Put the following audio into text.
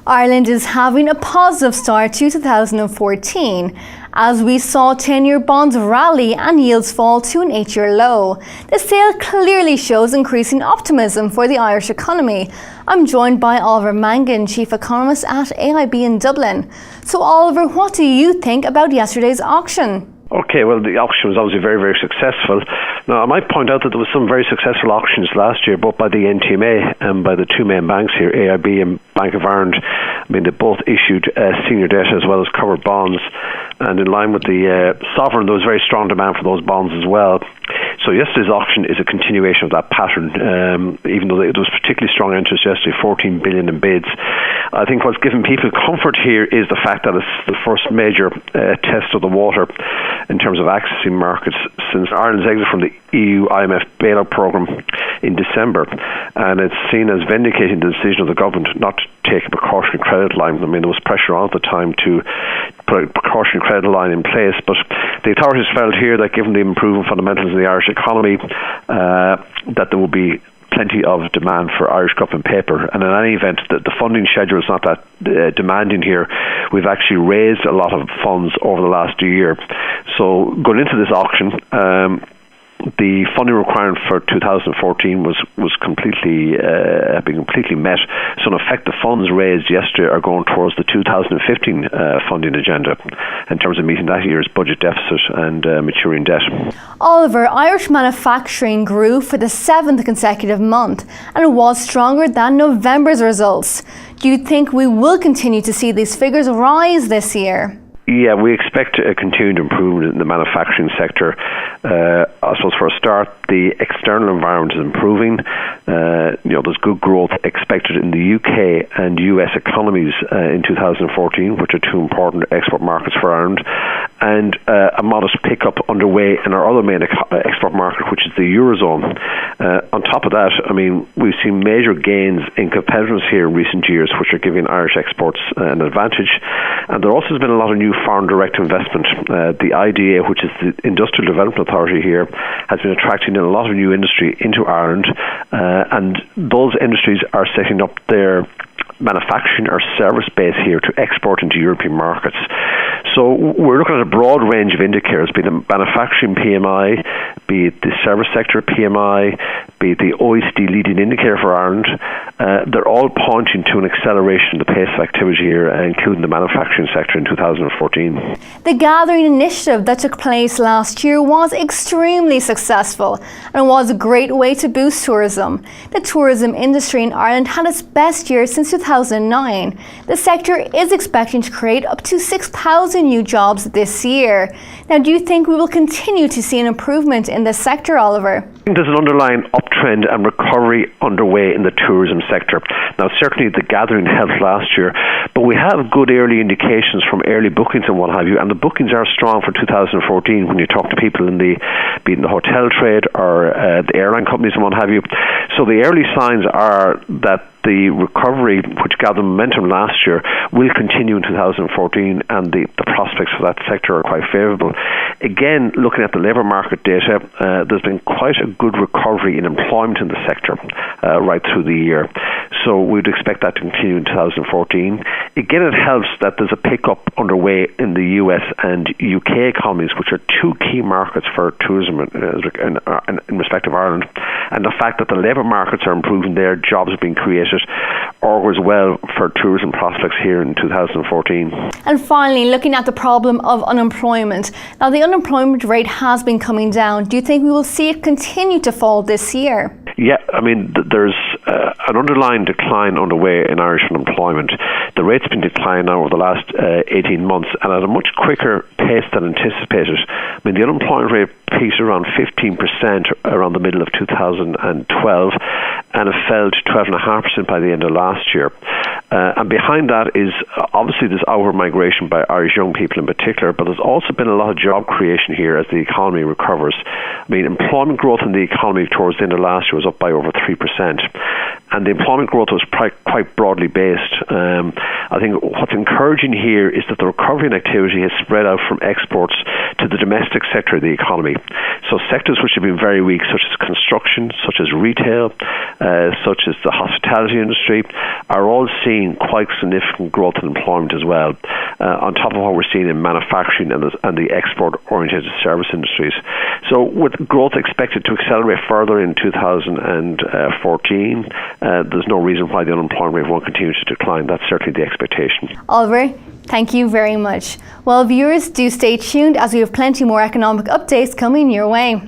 Ireland is having a positive start to 2014, as we saw 10-year bonds rally and yields fall to an 8-year low. The sale clearly shows increasing optimism for the Irish economy. I'm joined by Oliver Mangan, Chief Economist at AIB in Dublin. So Oliver, what do you think about yesterday's auction? Okay, well, the auction was obviously very, very successful. Now, I might point out that there was some very successful auctions last year, both by the NTMA and by the two main banks here, AIB and Bank of Ireland. I mean, they both issued senior debt as well as covered bonds. And in line with the sovereign, there was very strong demand for those bonds as well. So yesterday's auction is a continuation of that pattern, even though there was particularly strong interest yesterday, 14 billion in bids. I think what's given people comfort here is the fact that it's the first major test of the water in terms of accessing markets since Ireland's exit from the EU IMF bailout programme in December, and it's seen as vindicating the decision of the government not to take a precautionary credit line. I mean, there was pressure on at the time to put a precautionary credit line in place, but the authorities felt here that given the improving fundamentals in the Irish economy, that there will be plenty of demand for Irish government paper, and in any event, the funding schedule is not that demanding here. We've actually raised a lot of funds over the last year. So going into this auction, the funding requirement for 2014 was completely being completely met. So in effect, the funds raised yesterday are going towards the 2015 funding agenda in terms of meeting that year's budget deficit and maturing debt. Oliver, Irish manufacturing grew for the 7th consecutive month and was stronger than November's results. Do you think we will continue to see these figures rise this year? Yeah, we expect a continued improvement in the manufacturing sector. I suppose for a start, the external environment is improving. There's good growth expected in the UK and US economies in 2014, which are two important export markets for Ireland, and a modest pickup underway in our other main export market, which is the Eurozone. On top of that, I mean, we've seen major gains in competitiveness here in recent years, which are giving Irish exports an advantage. And there also has been a lot of new foreign direct investment. The IDA, which is the Industrial Development Authority here, has been attracting a lot of new industry into Ireland, and those industries are setting up their manufacturing or service base here to export into European markets. So we're looking at a broad range of indicators, be it the manufacturing PMI, be it the service sector PMI, be it the OECD leading indicator for Ireland. They're all pointing to an acceleration in the pace of activity here, including the manufacturing sector in 2014. The gathering initiative that took place last year was extremely successful and was a great way to boost tourism. The tourism industry in Ireland had its best year since 2009. The sector is expecting to create up to 6,000 new jobs this year. Now, do you think we will continue to see an improvement in this sector, Oliver? I think there's an underlying uptrend and recovery underway in the tourism sector. Now, certainly the gathering helped last year, but we have good early indications from early bookings and what have you, and the bookings are strong for 2014 when you talk to people in be it in the hotel trade or the airline companies and what have you. So the early signs are that the recovery, which gathered momentum last year, will continue in 2014, and the prospects for that sector are quite favourable. Again, looking at the labour market data, there's been quite a good recovery in employment in the sector right through the year. So we'd expect that to continue in 2014. Again, it helps that there's a pickup underway in the US and UK economies, which are two key markets for tourism in respect of Ireland. And the fact that the labour markets are improving there, jobs are being created, augurs well for tourism prospects here in 2014. And finally, looking at the problem of unemployment. Now, the unemployment rate has been coming down. Do you think we will see it continue to fall this year? Yeah, I mean, there's an underlying decline underway in Irish unemployment. The rate's been declining now over the last 18 months, and at a much quicker pace than anticipated. I mean, the unemployment rate peaked around 15% around the middle of 2012, and it fell to 12.5% by the end of last year. And behind that is obviously this outward migration by Irish young people in particular, but there's also been a lot of job creation here as the economy recovers. I mean, employment growth in the economy towards the end of last year was up by over 3%. and the employment growth was quite broadly based. I think what's encouraging here is that the recovery in activity has spread out from exports to the domestic sector of the economy. So sectors which have been very weak, such as construction, such as retail, such as the hospitality industry, are all seeing quite significant growth in employment as well, on top of what we're seeing in manufacturing and the export-oriented service industries. So with growth expected to accelerate further in 2014, there's no reason why the unemployment rate won't continue to decline. That's certainly the expectation. Oliver, thank you very much. Well, viewers, do stay tuned as we have plenty more economic updates coming your way.